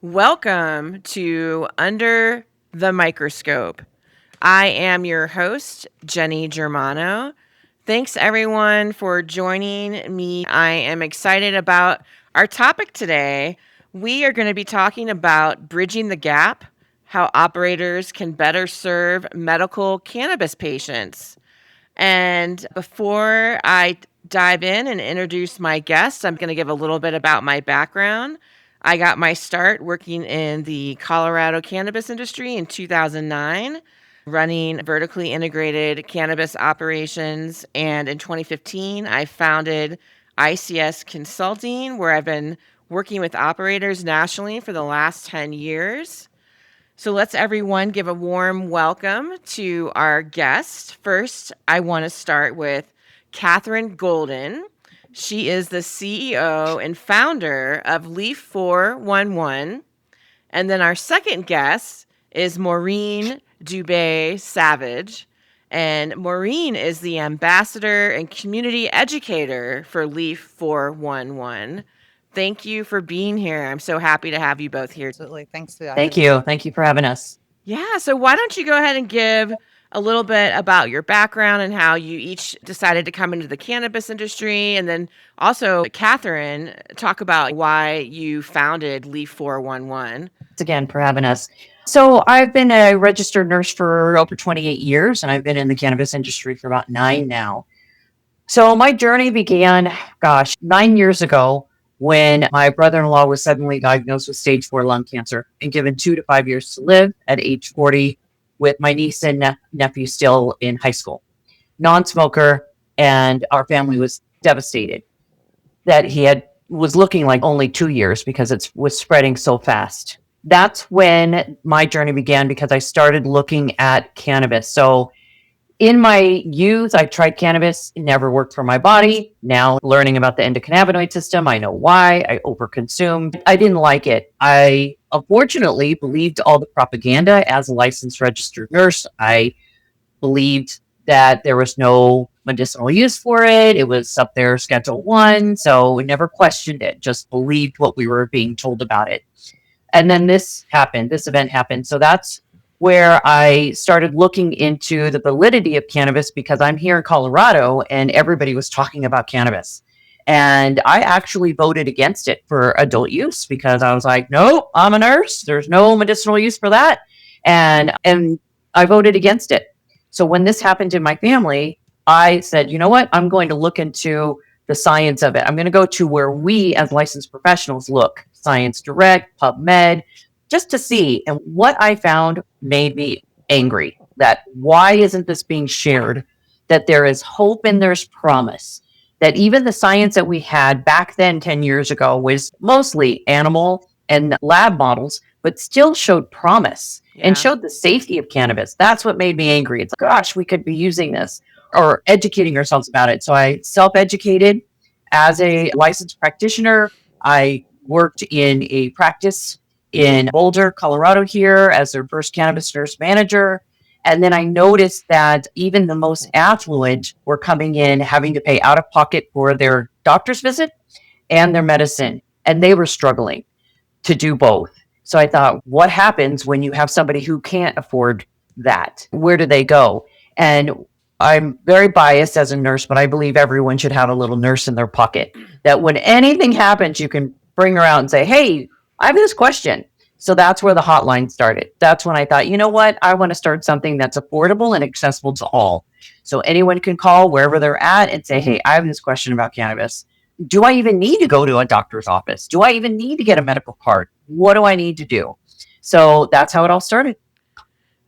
Welcome to Under the Microscope. I am your host, Jenny Germano. Thanks everyone for joining me. I am excited about our topic today. We are going to be talking about bridging the gap, how operators can better serve medical cannabis patients. And before I dive in and introduce my guest, I'm going to give a little bit about my background. I got my start working in the Colorado cannabis industry in 2009, running vertically integrated cannabis operations. And in 2015, I founded ICS Consulting, where I've been working with operators nationally for the last 10 years. So let's everyone give a warm welcome to our guest. First, I want to start with Katherine Golden. She is the CEO and founder of Leaf 411. And then our second guest is Maureen Dube-Savage. And Maureen is the ambassador and community educator for Leaf 411. Thank you for being here. I'm so happy to have you both here. Absolutely. Thanks for that. Thank you. Thank you for having us. Yeah, so why don't you go ahead and give a little bit about your background and how you each decided to come into the cannabis industry, and then also, Katherine, talk about why you founded Leaf 411. Thanks again for having us. So I've been a registered nurse for over 28 years, and I've been in the cannabis industry for about 9 now. So my journey began, 9 years ago when my brother-in-law was suddenly diagnosed with stage 4 lung cancer and given 2 to 5 years to live at age 40 with my niece and nephew still in high school, non-smoker, and our family was devastated that was looking like only 2 years because it was spreading so fast. That's when my journey began because I started looking at cannabis. So in my youth, I tried cannabis. It never worked for my body. Now learning about the endocannabinoid system, I know why. I overconsumed. I didn't like it. I unfortunately believed all the propaganda as a licensed registered nurse. I believed that there was no medicinal use for it. It was up there, Schedule 1. So we never questioned it, just believed what we were being told about it. And then this event happened. So that's where I started looking into the validity of cannabis because I'm here in Colorado and everybody was talking about cannabis. And I actually voted against it for adult use because I was like, no, I'm a nurse. There's no medicinal use for that. And I voted against it. So when this happened in my family, I said, you know what? I'm going to look into the science of it. I'm going to go to where we as licensed professionals look, Science Direct, PubMed, just to see. And what I found made me angry. That why isn't this being shared? That there is hope and there's promise. That even the science that we had back then 10 years ago was mostly animal and lab models, but still showed promise and showed the safety of cannabis. That's what made me angry. It's like, gosh, we could be using this or educating ourselves about it. So I self-educated as a licensed practitioner. I worked in a practice in Boulder, Colorado here as their first cannabis nurse manager. And then I noticed that even the most affluent were coming in having to pay out of pocket for their doctor's visit and their medicine. And they were struggling to do both. So I thought, what happens when you have somebody who can't afford that? Where do they go? And I'm very biased as a nurse, but I believe everyone should have a little nurse in their pocket that when anything happens, you can bring her out and say, hey, I have this question. So that's where the hotline started. That's when I thought, you know what? I want to start something that's affordable and accessible to all. So anyone can call wherever they're at and say, hey, I have this question about cannabis. Do I even need to go to a doctor's office? Do I even need to get a medical card? What do I need to do? So that's how it all started.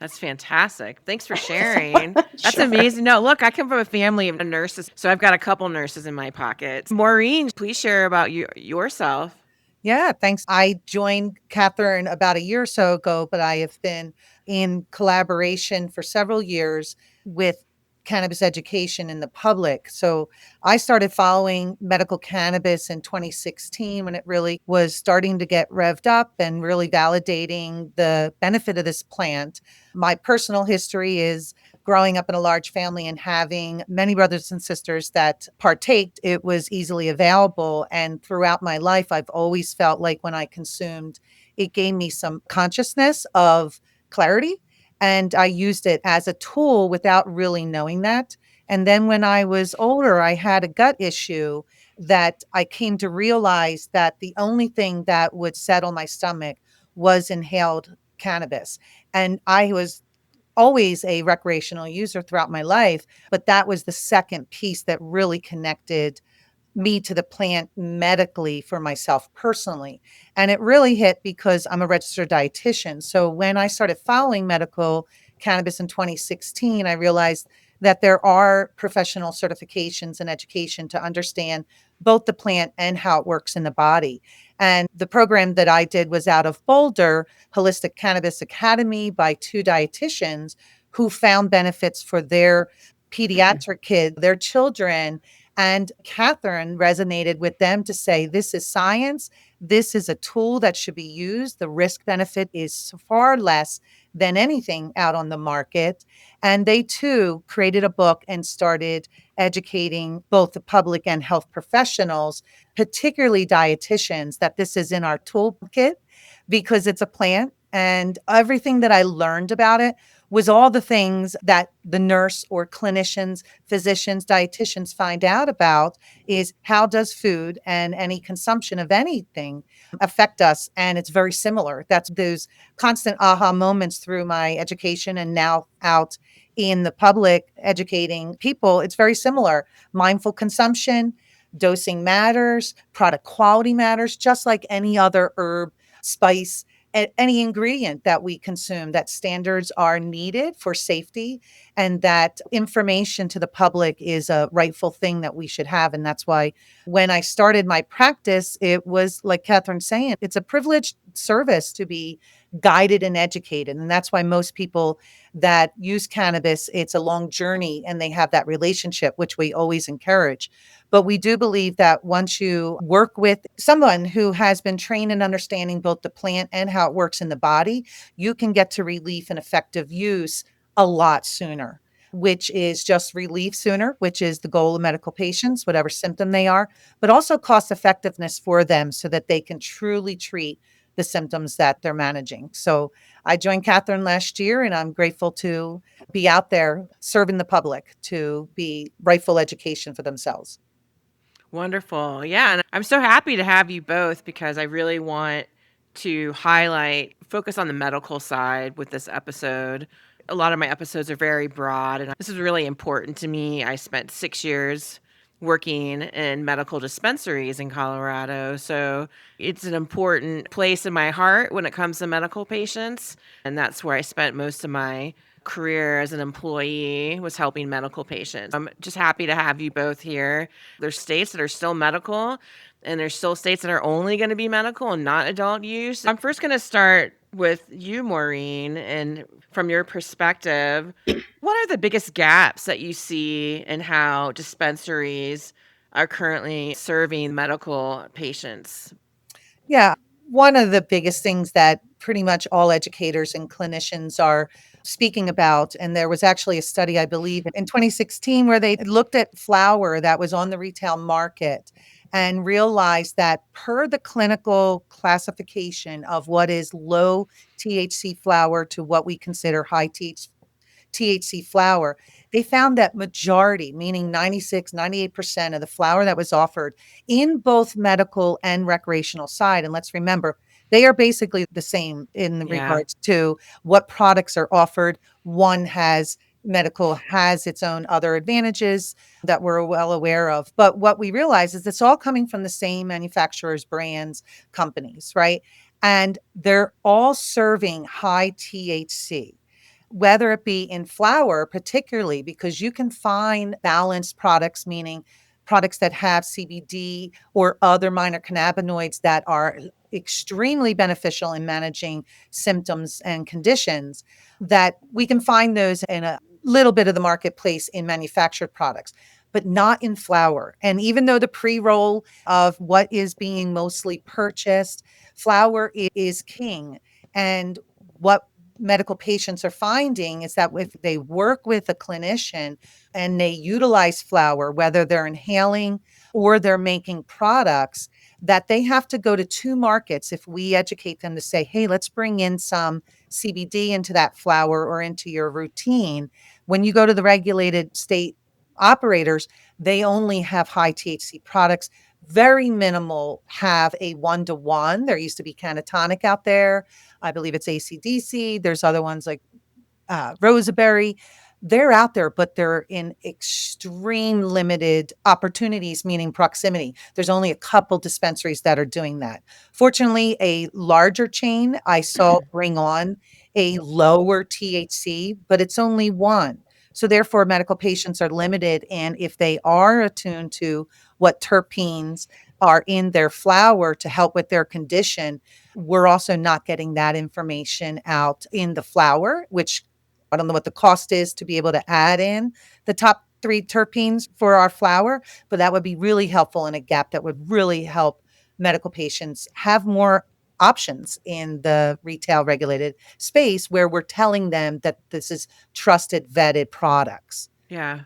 That's fantastic. Thanks for sharing. That's amazing. No, look, I come from a family of nurses, so I've got a couple nurses in my pocket. Maureen, please share about yourself. Yeah, thanks. I joined Katherine about a year or so ago, but I have been in collaboration for several years with cannabis education in the public. So I started following medical cannabis in 2016 when it really was starting to get revved up and really validating the benefit of this plant. My personal history is growing up in a large family and having many brothers and sisters that partaked, it was easily available. And throughout my life, I've always felt like when I consumed, it gave me some consciousness of clarity. And I used it as a tool without really knowing that. And then when I was older, I had a gut issue that I came to realize that the only thing that would settle my stomach was inhaled cannabis. And I was always a recreational user throughout my life, but that was the second piece that really connected me to the plant medically for myself personally. And it really hit because I'm a registered dietitian. So when I started following medical cannabis in 2016, I realized that there are professional certifications and education to understand both the plant and how it works in the body. And the program that I did was out of Boulder, Holistic Cannabis Academy, by two dietitians who found benefits for their pediatric kids, their children. And Katherine resonated with them to say, this is science. This is a tool that should be used. The risk benefit is far less than anything out on the market. And they too created a book and started educating both the public and health professionals, particularly dietitians, that this is in our toolkit because it's a plant. And everything that I learned about it was all the things that the nurse or clinicians, physicians, dietitians find out about is how does food and any consumption of anything affect us? And it's very similar. That's those constant aha moments through my education and now out in the public educating people. It's very similar. Mindful consumption, dosing matters, product quality matters, just like any other herb, spice, any ingredient that we consume, that standards are needed for safety and that information to the public is a rightful thing that we should have. And that's why when I started my practice, it was like Katherine's saying, it's a privileged service to be guided and educated. And that's why most people that use cannabis, it's a long journey and they have that relationship, which we always encourage. But we do believe that once you work with someone who has been trained in understanding both the plant and how it works in the body, you can get to relief and effective use a lot sooner, which is just relief sooner, which is the goal of medical patients, whatever symptom they are, but also cost effectiveness for them so that they can truly treat the symptoms that they're managing. So I joined Katherine last year and I'm grateful to be out there serving the public to be rightful education for themselves. Wonderful. Yeah. And I'm so happy to have you both because I really want to focus on the medical side with this episode. A lot of my episodes are very broad, and this is really important to me. I spent 6 years working in medical dispensaries in Colorado. So it's an important place in my heart when it comes to medical patients. And that's where I spent most of my career as an employee, was helping medical patients. I'm just happy to have you both here. There's states that are still medical and there's still states that are only going to be medical and not adult use. I'm first going to start with you, Maureen, and from your perspective, what are the biggest gaps that you see in how dispensaries are currently serving medical patients? Yeah. One of the biggest things that pretty much all educators and clinicians are speaking about, and there was actually a study, I believe, in 2016 where they looked at flour that was on the retail market and realized that per the clinical classification of what is low THC flour to what we consider high THC flour, they found that majority, meaning 96, 98% of the flour that was offered in both medical and recreational side. And let's remember, they are basically the same in Yeah. regards to what products are offered. One has medical has its own other advantages that we're well aware of. But what we realize is it's all coming from the same manufacturers, brands, companies, right? And they're all serving high THC, whether it be in flour, particularly because you can find balanced products, meaning products that have CBD or other minor cannabinoids that are extremely beneficial in managing symptoms and conditions, that we can find those in a little bit of the marketplace in manufactured products, but not in flour. And even though the pre-roll of what is being mostly purchased, flour is king. And what medical patients are finding is that if they work with a clinician and they utilize flower, whether they're inhaling or they're making products, that they have to go to two markets. If we educate them to say, hey, let's bring in some CBD into that flower or into your routine. When you go to the regulated state operators, they only have high THC products. Very minimal have a 1-to-1. There used to be Canatonic out there. I believe it's AC/DC. There's other ones like Rosaberry. They're out there, but they're in extreme limited opportunities, meaning proximity. There's only a couple dispensaries that are doing that. Fortunately, a larger chain I saw bring on a lower THC, but it's only one. So therefore, medical patients are limited. And if they are attuned to what terpenes are in their flower to help with their condition, we're also not getting that information out in the flower, which I don't know what the cost is to be able to add in the top 3 terpenes for our flower, but that would be really helpful in a gap that would really help medical patients have more options in the retail regulated space where we're telling them that this is trusted, vetted products. Yeah.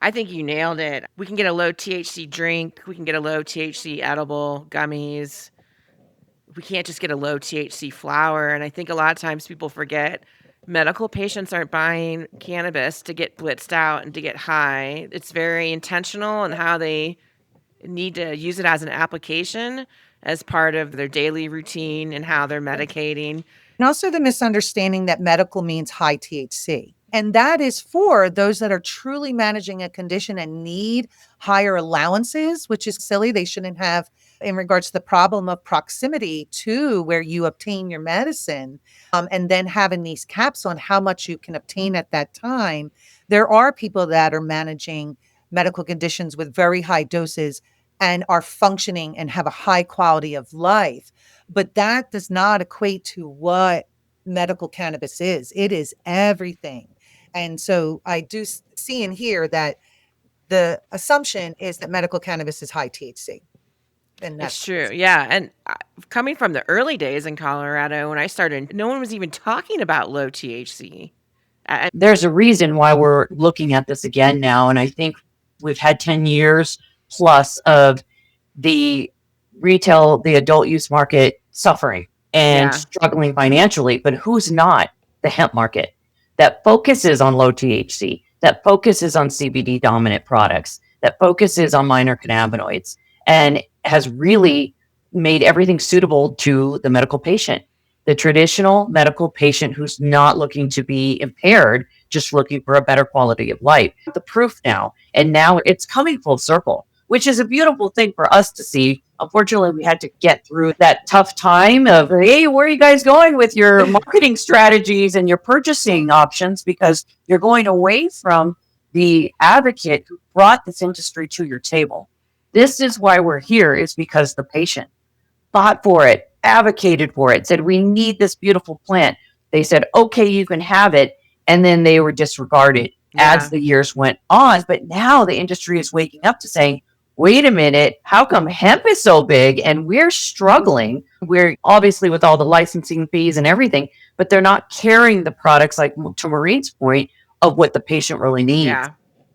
I think you nailed it. We can get a low THC drink. We can get a low THC edible gummies. We can't just get a low THC flower. And I think a lot of times people forget medical patients aren't buying cannabis to get blitzed out and to get high. It's very intentional in how they need to use it as an application as part of their daily routine and how they're medicating. And also the misunderstanding that medical means high THC. And that is for those that are truly managing a condition and need higher allowances, which is silly. They shouldn't have in regards to the problem of proximity to where you obtain your medicine, and then having these caps on how much you can obtain at that time. There are people that are managing medical conditions with very high doses and are functioning and have a high quality of life. But that does not equate to what medical cannabis is. It is everything. And so I do see and hear that the assumption is that medical cannabis is high THC. And It's true. Yeah. And coming from the early days in Colorado, when I started, no one was even talking about low THC. There's a reason why we're looking at this again now. And I think we've had 10 years plus of the retail, the adult use market suffering and struggling financially. But who's not? The hemp market that focuses on low THC, that focuses on CBD dominant products, that focuses on minor cannabinoids, and has really made everything suitable to the medical patient. The traditional medical patient who's not looking to be impaired, just looking for a better quality of life. The proof now, and now it's coming full circle, which is a beautiful thing for us to see. Unfortunately, we had to get through that tough time of, hey, where are you guys going with your marketing strategies and your purchasing options? Because you're going away from the advocate who brought this industry to your table. This is why we're here, is because the patient fought for it, advocated for it, said, we need this beautiful plant. They said, okay, you can have it. And then they were disregarded as the years went on. But now the industry is waking up to saying, wait a minute, how come hemp is so big and we're struggling? We're obviously with all the licensing fees and everything, but they're not carrying the products, like to Maureen's point, of what the patient really needs. Yeah.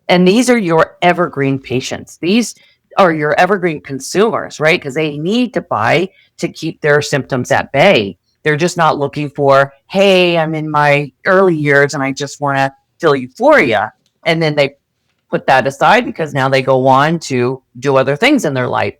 And these are your evergreen patients. These are your evergreen consumers, right? Because they need to buy to keep their symptoms at bay. They're just not looking for, hey, I'm in my early years and I just want to feel euphoria. And then they put that aside because now they go on to do other things in their life.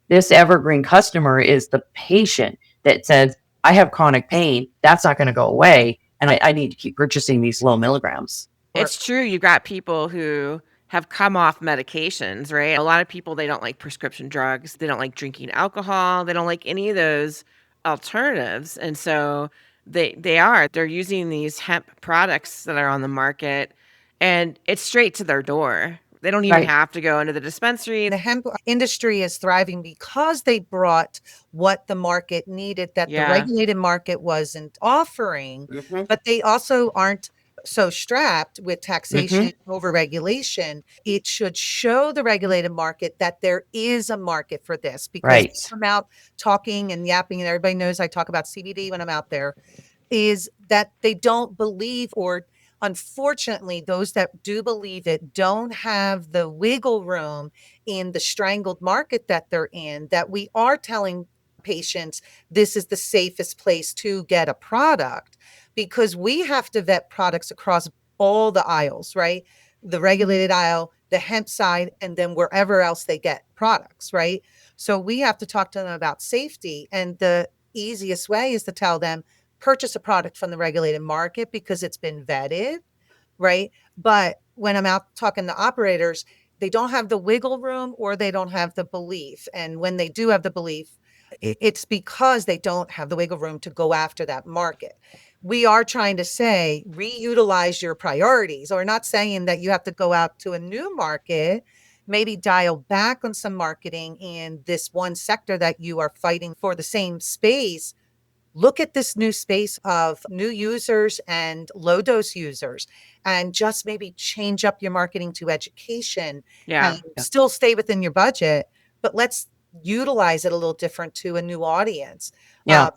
This evergreen customer is the patient that says, I have chronic pain. That's not going to go away. And I need to keep purchasing these low milligrams. It's true. You've got people who have come off medications, right? A lot of people, they don't like prescription drugs. They don't like drinking alcohol. They don't like any of those alternatives. And so they're using these hemp products that are on the market, and it's straight to their door. They don't even have to go into the dispensary. The hemp industry is thriving because they brought what the market needed that the regulated market wasn't offering, but they also aren't so strapped with taxation over regulation. It should show the regulated market that there is a market for this, because I'm out talking and yapping and everybody knows I talk about CBD when I'm out there. is that they don't believe, or unfortunately, those that do believe it don't have the wiggle room in the strangled market that they're in, that we are telling patients this is the safest place to get a product, because we have to vet products across all the aisles, right? The regulated aisle, the hemp side, and then wherever else they get products, right? So we have to talk to them about safety. And the easiest way is to tell them, purchase a product from the regulated market because it's been vetted, right? But when I'm out talking to operators, they don't have the wiggle room or they don't have the belief. And when they do have the belief, it's because they don't have the wiggle room to go after that market. We are trying to say, reutilize your priorities. Or not saying that you have to go out to a new market, maybe dial back on some marketing in this one sector that you are fighting for the same space. Look at this new space of new users and low dose users, and just maybe change up your marketing to education Yeah. and still stay within your budget, but let's utilize it a little different to a new audience. Yeah.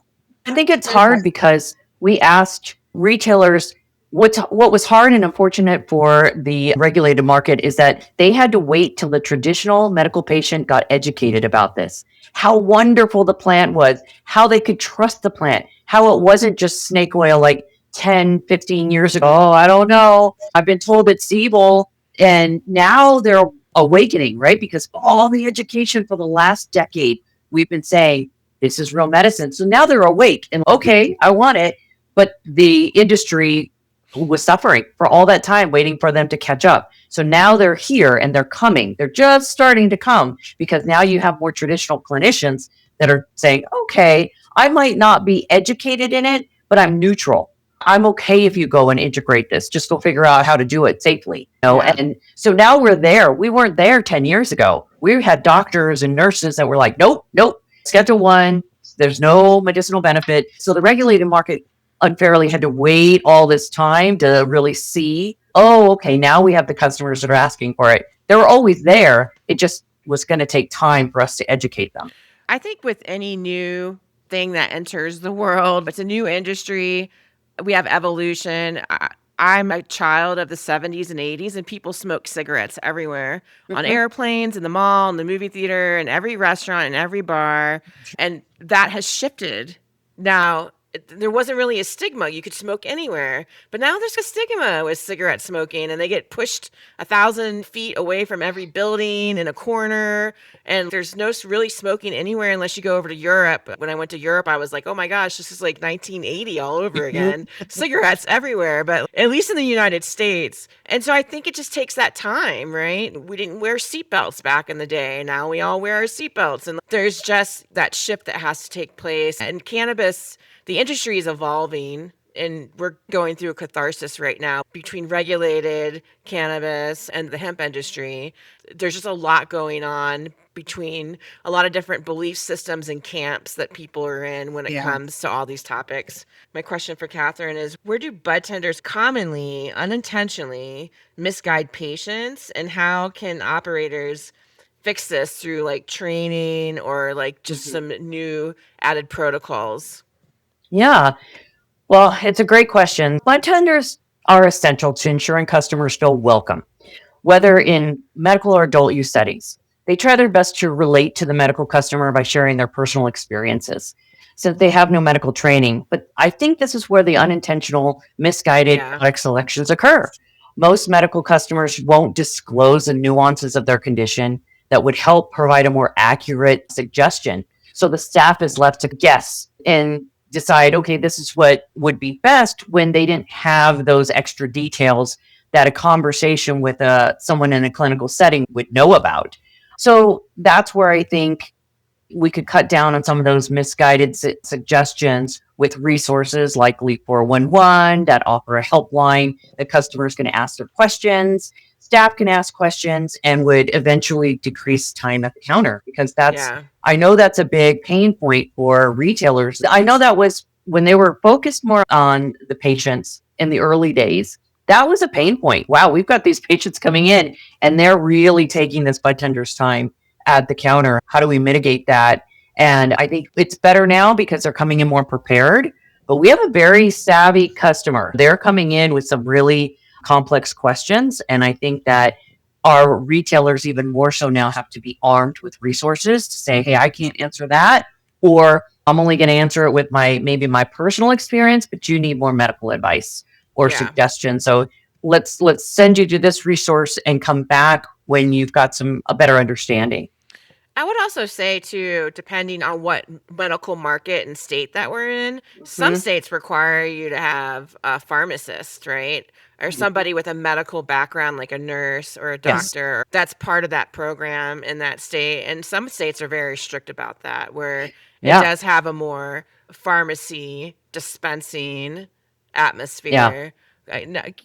I think it's hard because we asked retailers what was hard and unfortunate for the regulated market is that they had to wait till the traditional medical patient got educated about this. How wonderful the plant was, how they could trust the plant, how it wasn't just snake oil like 10, 15 years ago. Oh, I don't know. I've been told it's evil. And now they're awakening, right? Because all the education for the last decade, we've been saying, this is real medicine. So now they're awake and okay, I want it. But the industry was suffering for all that time, waiting for them to catch up. So now they're here and they're coming. They're just starting to come because now you have more traditional clinicians that are saying, okay, I might not be educated in it, but I'm neutral. I'm okay if you go and integrate this. Just go figure out how to do it safely. And so now we're there. We weren't there 10 years ago. We had doctors and nurses that were like, nope, Schedule 1, there's no medicinal benefit. So the regulated market unfairly had to wait all this time to really see, oh, okay, now we have the customers that are asking for it. They were always there. It just was going to take time for us to educate them. I think with any new thing that enters the world, it's a new industry. We have evolution. I'm a child of the 70s and 80s, and people smoked cigarettes everywhere on airplanes, in the mall, in the movie theater, in every restaurant, in every bar. And that has shifted. Now, there wasn't really a stigma. You could smoke anywhere. But now there's a stigma with cigarette smoking, and they get pushed 1,000 feet away from every building in a corner. And there's no really smoking anywhere unless you go over to Europe. When I went to Europe, I was like, oh my gosh, this is like 1980 all over again. Cigarettes everywhere, but at least in the United States. And so I think it just takes that time, right? We didn't wear seatbelts back in the day. Now we all wear our seatbelts. And there's just that shift that has to take place. And cannabis, the industry is evolving, and we're going through a catharsis right now between regulated cannabis and the hemp industry. There's just a lot going on between a lot of different belief systems and camps that people are in when it comes to all these topics. My question for Katherine is, where do budtenders commonly, unintentionally misguide patients, and how can operators fix this through like training or like just some new added protocols? Yeah. Well, it's a great question. Budtenders are essential to ensuring customers feel welcome, whether in medical or adult use settings. They try their best to relate to the medical customer by sharing their personal experiences, since they have no medical training. But I think this is where the unintentional, misguided product selections occur. Most medical customers won't disclose the nuances of their condition that would help provide a more accurate suggestion. So the staff is left to guess and decide, okay, this is what would be best, when they didn't have those extra details that a conversation with someone in a clinical setting would know about. So that's where I think we could cut down on some of those misguided suggestions with resources like Leap 411 that offer a helpline that customers can ask their questions, staff can ask questions, and would eventually decrease time at the counter, because I know that's a big pain point for retailers. I know that was when they were focused more on the patients in the early days. That was a pain point. Wow, we've got these patients coming in and they're really taking this budtender's time at the counter. How do we mitigate that? And I think it's better now because they're coming in more prepared. But we have a very savvy customer. They're coming in with some really complex questions. And I think that our retailers, even more so now, have to be armed with resources to say, hey, I can't answer that. Or I'm only going to answer it with maybe my personal experience, but you need more medical advice or suggestions. So let's send you to this resource and come back when you've got a better understanding. I would also say, too, depending on what medical market and state that we're in, some states require you to have a pharmacist, right? Or somebody with a medical background, like a nurse or a doctor. That's part of that program in that state. And some states are very strict about that, where it does have a more pharmacy dispensing atmosphere.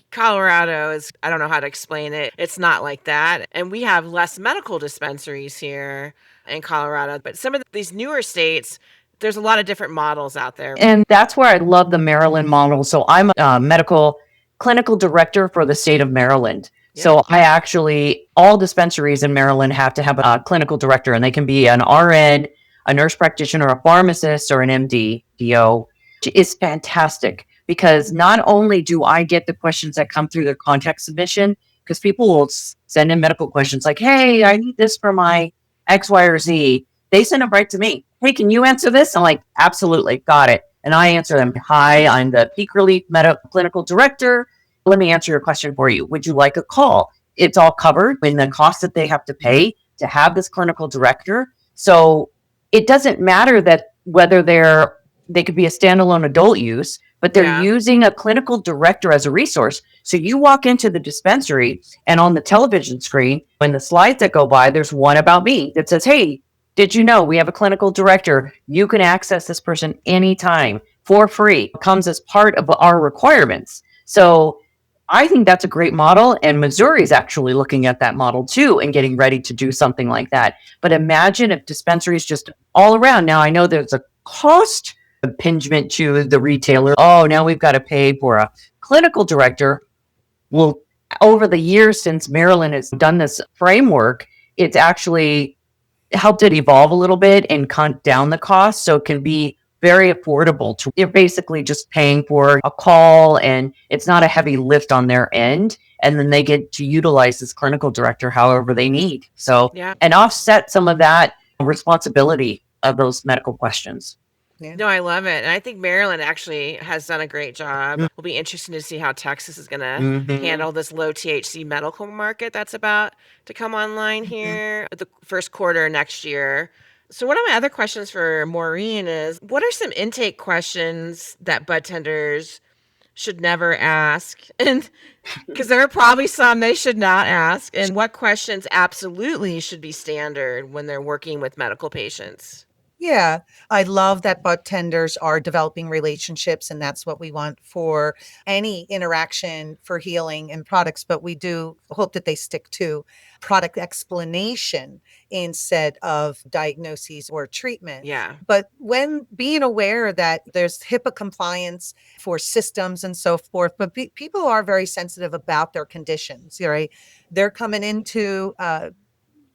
Colorado is, I don't know how to explain it. It's not like that. And we have less medical dispensaries here in Colorado. But some of these newer states, there's a lot of different models out there. And that's where I love the Maryland model. So I'm a medical clinical director for the state of Maryland. Yeah. So all dispensaries in Maryland have to have a clinical director, and they can be an RN, a nurse practitioner, a pharmacist, or an MD, DO. It's fantastic because not only do I get the questions that come through their contact submission, because people will send in medical questions like, hey, I need this for my X, Y, or Z. They send them right to me. Hey, can you answer this? I'm like, absolutely, got it. And I answer them, hi, I'm the Peak Relief Medical Clinical Director. Let me answer your question for you. Would you like a call? It's all covered in the cost that they have to pay to have this clinical director. So it doesn't matter that whether they could be a standalone adult use, but they're using a clinical director as a resource. So you walk into the dispensary and on the television screen, when the slides that go by, there's one about me that says, hey, did you know we have a clinical director? You can access this person anytime for free. It comes as part of our requirements. So I think that's a great model. And Missouri is actually looking at that model too and getting ready to do something like that. But imagine if dispensaries just all around. Now, I know there's a cost impingement to the retailer. Oh, now we've got to pay for a clinical director. Well, over the years since Maryland has done this framework, it's actually helped it evolve a little bit and cut down the cost. So it can be very affordable. You're basically just paying for a call and it's not a heavy lift on their end. And then they get to utilize this clinical director however they need. So, and offset some of that responsibility of those medical questions. Yeah. No, I love it. And I think Maryland actually has done a great job. It'll be interesting to see how Texas is going to handle this low THC medical market that's about to come online here the first quarter next year. So one of my other questions for Maureen is, what are some intake questions that budtenders should never ask? And because there are probably some they should not ask. And what questions absolutely should be standard when they're working with medical patients? Yeah, I love that budtenders are developing relationships, and that's what we want for any interaction for healing and products. But we do hope that they stick to product explanation instead of diagnoses or treatment. Yeah. But when being aware that there's HIPAA compliance for systems and so forth, but people are very sensitive about their conditions, right? They're coming into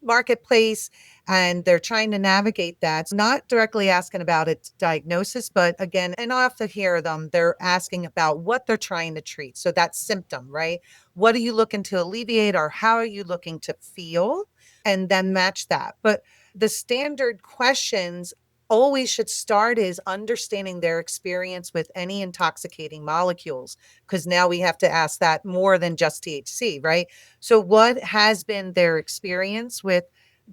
marketplace and they're trying to navigate that. Not directly asking about its diagnosis, but again, and I often hear them, they're asking about what they're trying to treat. So that symptom, right? What are you looking to alleviate or how are you looking to feel? And then match that. But the standard questions always should start is understanding their experience with any intoxicating molecules, because now we have to ask that more than just THC, right? So what has been their experience with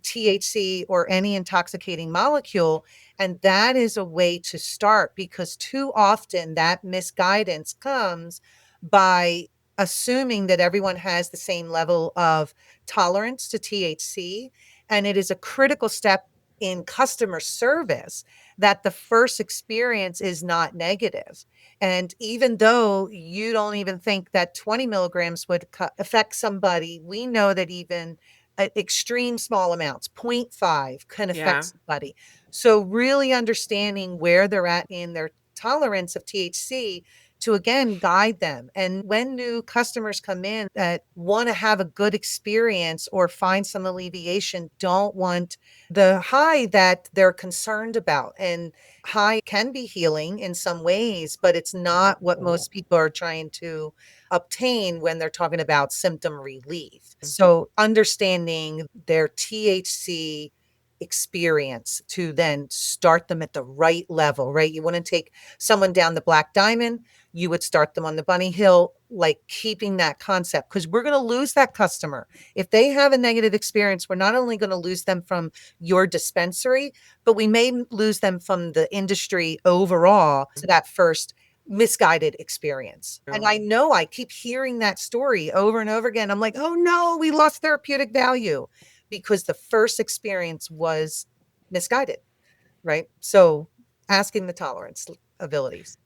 THC or any intoxicating molecule? And that is a way to start, because too often that misguidance comes by assuming that everyone has the same level of tolerance to THC. And it is a critical step in customer service that the first experience is not negative. And even though you don't even think that 20 milligrams would affect somebody, we know that even extreme small amounts, 0.5, can affect somebody. So really understanding where they're at in their tolerance of THC to again guide them. And when new customers come in that want to have a good experience or find some alleviation, don't want the high that they're concerned about. And high can be healing in some ways, but it's not what most people are trying to obtain when they're talking about symptom relief. So understanding their THC experience to then start them at the right level, right? You want to take someone down the Black Diamond, you would start them on the Bunny Hill, like keeping that concept, because we're going to lose that customer. If they have a negative experience, we're not only going to lose them from your dispensary, but we may lose them from the industry overall to that first misguided experience. And I know I keep hearing that story over and over again. I'm like, oh no, we lost therapeutic value because the first experience was misguided, right? So asking the tolerance abilities.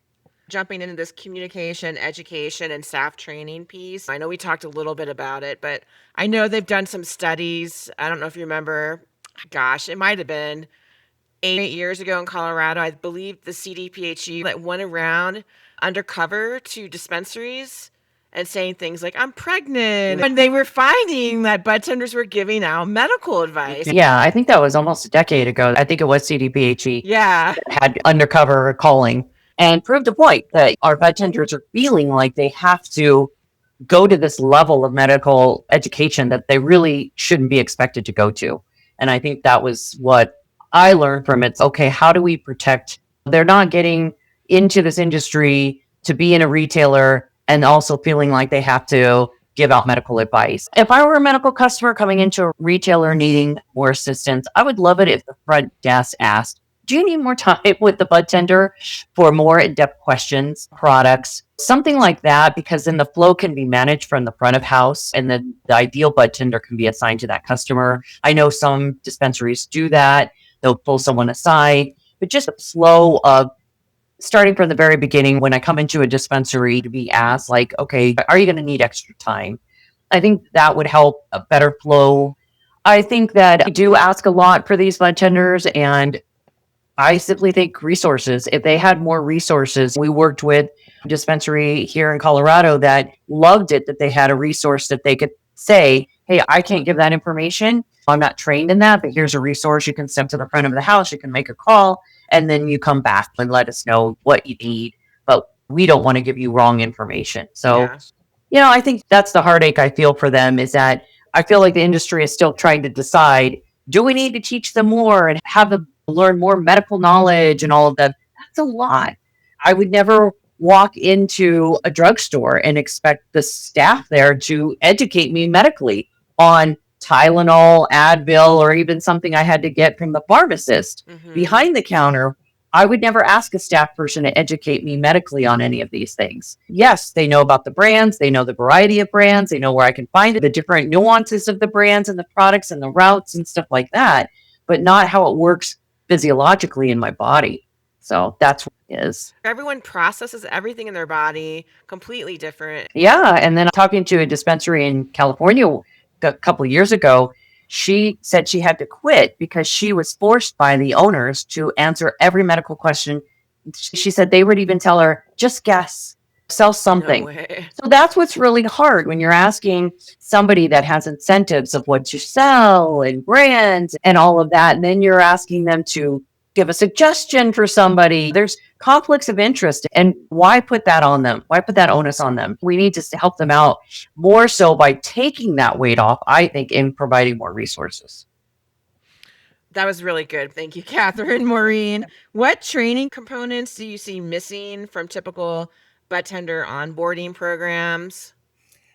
Jumping into this communication, education, and staff training piece. I know we talked a little bit about it, but I know they've done some studies. I don't know if you remember, gosh, it might have been 8 years ago in Colorado. I believe the CDPHE that went around undercover to dispensaries and saying things like, I'm pregnant. And they were finding that budtenders were giving out medical advice. Yeah, I think that was almost a decade ago. I think it was CDPHE Yeah. had undercover calling and proved a point that our budtenders are feeling like they have to go to this level of medical education that they really shouldn't be expected to go to. And I think that was what I learned from it. Okay, how do we protect? They're not getting into this industry to be in a retailer and also feeling like they have to give out medical advice. If I were a medical customer coming into a retailer needing more assistance, I would love it if the front desk asked, do you need more time with the budtender for more in-depth questions, products, something like that, because then the flow can be managed from the front of house and then the ideal budtender can be assigned to that customer. I know some dispensaries do that. They'll pull someone aside, but just a flow of starting from the very beginning when I come into a dispensary to be asked like, okay, are you going to need extra time? I think that would help a better flow. I think that I do ask a lot for these budtenders, and I simply think resources. If they had more resources, we worked with a dispensary here in Colorado that loved it, that they had a resource that they could say, hey, I can't give that information. I'm not trained in that, but here's a resource. You can step to the front of the house, you can make a call, and then you come back and let us know what you need. But we don't want to give you wrong information. So, I think that's the heartache I feel for them, is that I feel like the industry is still trying to decide, do we need to teach them more and have them learn more medical knowledge and all of that? That's a lot. I would never walk into a drugstore and expect the staff there to educate me medically on Tylenol, Advil, or even something I had to get from the pharmacist behind the counter. I would never ask a staff person to educate me medically on any of these things. Yes, they know about the brands. They know the variety of brands. They know where I can find the different nuances of the brands and the products and the routes and stuff like that, but not how it works physiologically in my body. So that's what it is. Everyone processes everything in their body completely different. Yeah. And then talking to a dispensary in California a couple of years ago, she said she had to quit because she was forced by the owners to answer every medical question. She said they would even tell her, just guess, sell something. No way. So that's what's really hard when you're asking somebody that has incentives of what to sell and brands and all of that. And then you're asking them to give a suggestion for somebody. There's conflicts of interest. And why put that on them? Why put that onus on them? We need to help them out more so by taking that weight off, I think, in providing more resources. That was really good. Thank you, Katherine. Maureen, what training components do you see missing from typical budtender onboarding programs?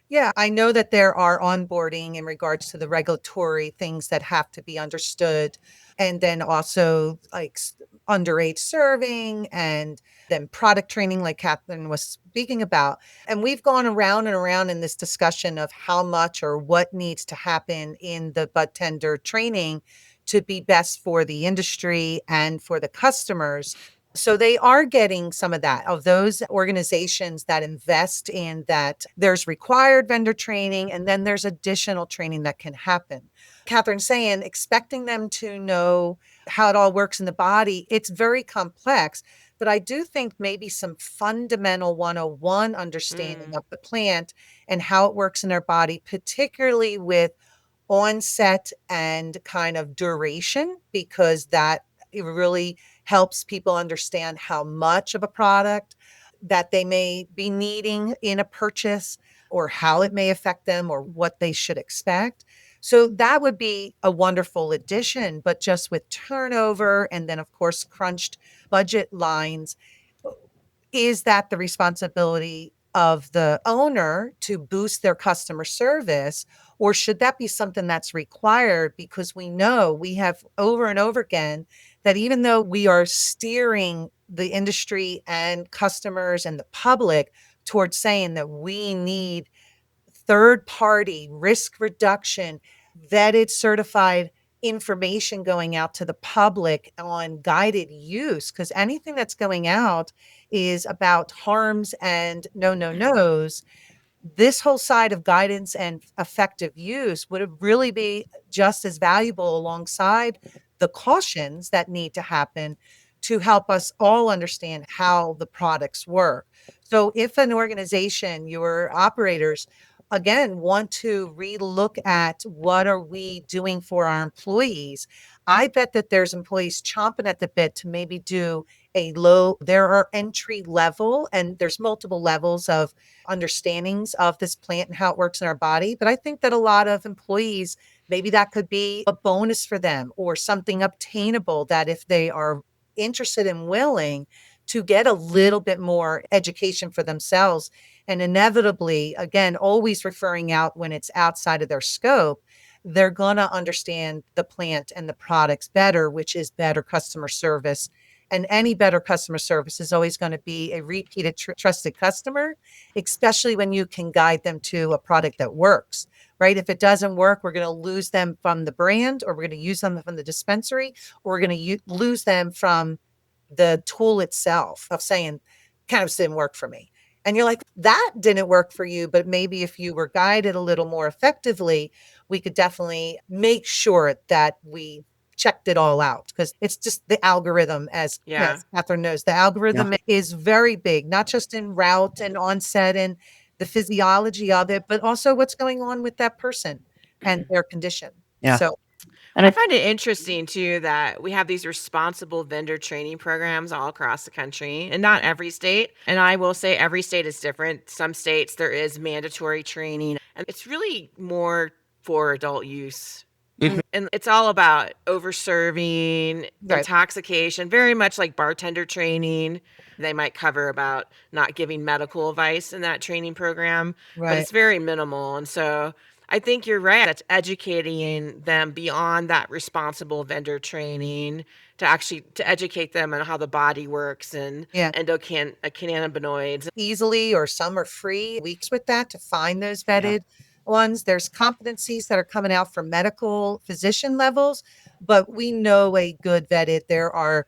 Yeah, I know that there are onboarding in regards to the regulatory things that have to be understood. And then also like underage serving and then product training, like Katherine was speaking about. And we've gone around and around in this discussion of how much or what needs to happen in the budtender training to be best for the industry and for the customers. So they are getting some of that, of those organizations that invest in that. There's required vendor training, and then there's additional training that can happen. Katherine's saying, expecting them to know how it all works in the body, it's very complex. But I do think maybe some fundamental 101 understanding of the plant and how it works in our body, particularly with onset and kind of duration, because that it really helps people understand how much of a product that they may be needing in a purchase, or how it may affect them, or what they should expect. So that would be a wonderful addition, but just with turnover and then, of course, crunched budget lines, is that the responsibility of the owner to boost their customer service? Or should that be something that's required? Because we know we have over and over again that even though we are steering the industry and customers and the public towards saying that we need third party risk reduction, vetted, certified information going out to the public on guided use, because anything that's going out is about harms and no-nos. This whole side of guidance and effective use would really be just as valuable alongside the cautions that need to happen to help us all understand how the products work. So if an organization, your operators, again, want to relook at what are we doing for our employees, I bet that there's employees chomping at the bit to maybe do there are entry level, and there's multiple levels of understandings of this plant and how it works in our body. But I think that a lot of employees, maybe that could be a bonus for them, or something obtainable, that if they are interested and willing to get a little bit more education for themselves, and inevitably, again, always referring out when it's outside of their scope, they're going to understand the plant and the products better, which is better customer service. And any better customer service is always going to be a repeated trusted customer, especially when you can guide them to a product that works, right? If it doesn't work, we're going to lose them from the brand, or we're going to use them from the dispensary, or we're going to lose them from the tool itself of saying, cannabis didn't work for me. And you're like, that didn't work for you, but maybe if you were guided a little more effectively, we could definitely make sure that we checked it all out, because it's just the algorithm, as Katherine knows, the algorithm is very big, not just in route and onset and the physiology of it, but also what's going on with that person and their condition. Yeah. So, and I find it interesting too that we have these responsible vendor training programs all across the country, and not every state. And I will say every state is different. Some states there is mandatory training, and it's really more for adult use. And it's all about over-serving, intoxication, very much like bartender training. They might cover about not giving medical advice in that training program, but it's very minimal. And so I think you're right. That's educating them beyond that responsible vendor training to educate them on how the body works and endocannabinoids. Easily, or some are free weeks with that to find those vetted ones. There's competencies that are coming out from medical physician levels, but we know a good vetted, there are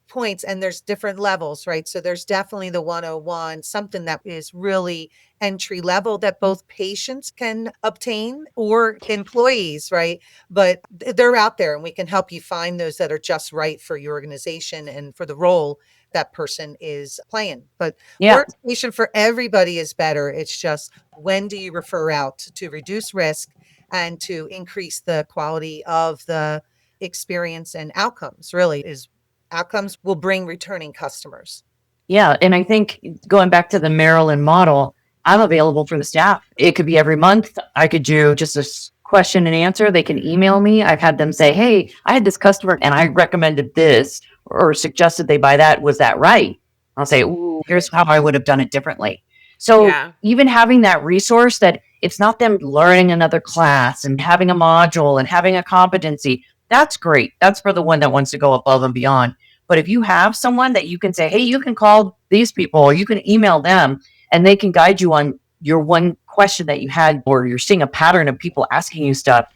points and there's different levels, right? So there's definitely the 101, something that is really entry level that both patients can obtain or employees, right? But they're out there, and we can help you find those that are just right for your organization and for the role that person is playing. But more education for everybody is better. It's just, when do you refer out to reduce risk and to increase the quality of the experience and outcomes? Really is outcomes will bring returning customers. Yeah. And I think going back to the Maryland model, I'm available for the staff. It could be every month. I could do just a question and answer. They can email me. I've had them say, hey, I had this customer and I recommended this or suggested they buy that. Was that right? I'll say, ooh, here's how I would have done it differently. So even having that resource, that it's not them learning another class and having a module and having a competency, that's great. That's for the one that wants to go above and beyond. But if you have someone that you can say, hey, you can call these people or you can email them and they can guide you on your one question that you had, or you're seeing a pattern of people asking you stuff.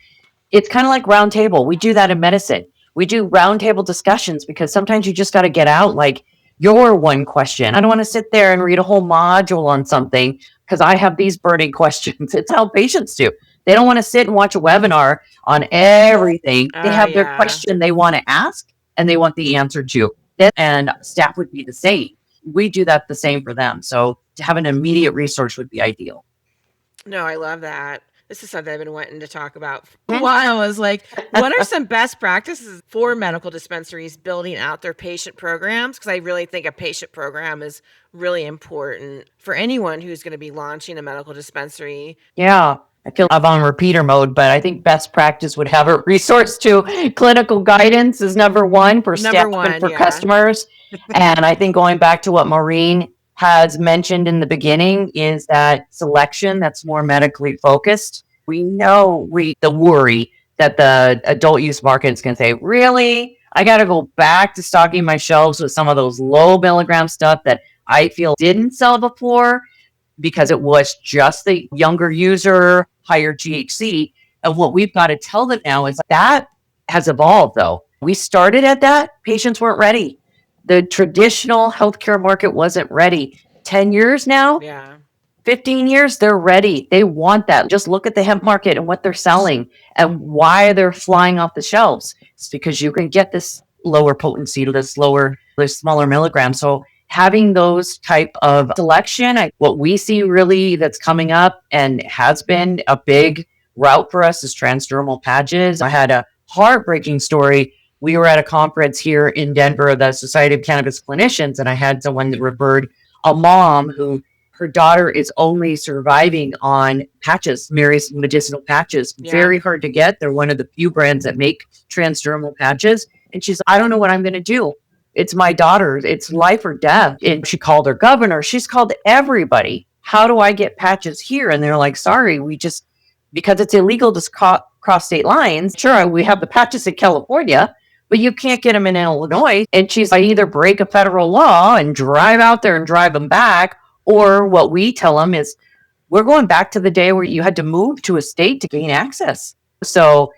It's kind of like round table. We do that in medicine. We do round table discussions because sometimes you just got to get out like your one question. I don't want to sit there and read a whole module on something because I have these burning questions. It's how patients do. They don't want to sit and watch a webinar on everything. They have their question they want to ask and they want the answer to. and staff would be the same. We do that the same for them. So to have an immediate resource would be ideal. No, I love that. This is something I've been wanting to talk about for a while. Is like, what are some best practices for medical dispensaries building out their patient programs? Because I really think a patient program is really important for anyone who's going to be launching a medical dispensary. Yeah. I feel I'm on repeater mode, but I think best practice would have a resource to clinical guidance is number one for staff and for customers. And I think going back to what Maureen has mentioned in the beginning is that selection that's more medically focused. We know the worry that the adult use market is going to say, really? I got to go back to stocking my shelves with some of those low milligram stuff that I feel didn't sell before because it was just the younger user, higher THC. And what we've got to tell them now is that has evolved, though. We started at that. Patients weren't ready. The traditional healthcare market wasn't ready. 10 years now, 15 years, they're ready. They want that. Just look at the hemp market and what they're selling and why they're flying off the shelves. It's because you can get this lower potency, this smaller milligrams. So having those type of selection, what we see really that's coming up and has been a big route for us is transdermal patches. I had a heartbreaking story. We were at a conference here in Denver, the Society of Cannabis Clinicians, and I had someone that referred a mom who her daughter is only surviving on patches, Mary's medicinal patches. Yeah. Very hard to get. They're one of the few brands that make transdermal patches. And she's, I don't know what I'm going to do. It's my daughter. It's life or death. And she called her governor. She's called everybody. How do I get patches here? And they're like, sorry, because it's illegal to cross state lines. Sure, we have the patches in California, but you can't get them in Illinois. And she's like, either break a federal law and drive out there and drive them back. Or what we tell them is we're going back to the day where you had to move to a state to gain access. So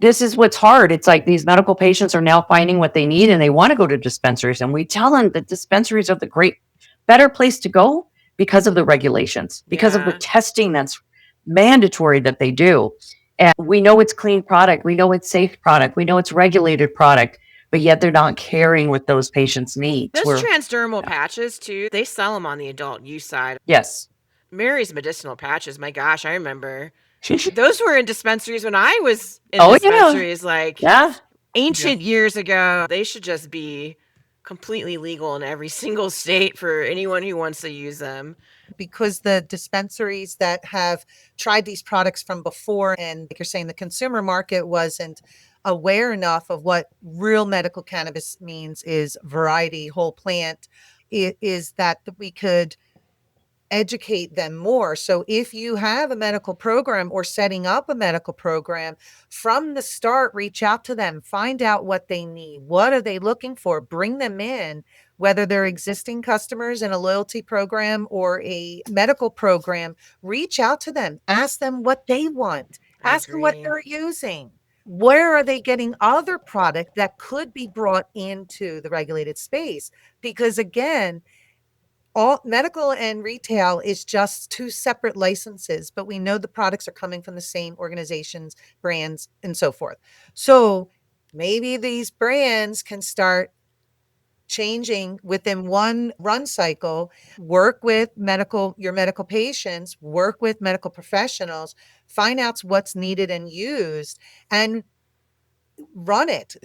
this is what's hard. It's like these medical patients are now finding what they need and they want to go to dispensaries. And we tell them that dispensaries are the better place to go because of the regulations, because of the testing that's mandatory that they do. And we know it's clean product. We know it's safe product. We know it's regulated product, but yet they're not caring what those patients need. Those transdermal patches too, they sell them on the adult use side. Yes. Mary's medicinal patches, my gosh, I remember. Those were in dispensaries when I was in dispensaries, ancient years ago. They should just be completely legal in every single state for anyone who wants to use them. Because the dispensaries that have tried these products from before, and like you're saying, the consumer market wasn't aware enough of what real medical cannabis means is variety, whole plant, is that we could educate them more. So if you have a medical program or setting up a medical program, from the start, reach out to them, find out what they need. What are they looking for? Bring them in, whether they're existing customers in a loyalty program or a medical program. Reach out to them, ask them what they want, ask them what they're using. Where are they getting other product that could be brought into the regulated space? Because again, all medical and retail is just two separate licenses, but we know the products are coming from the same organizations, brands, and so forth. So maybe these brands can start changing within one run cycle, work with your medical patients, work with medical professionals, find out what's needed and used, and run it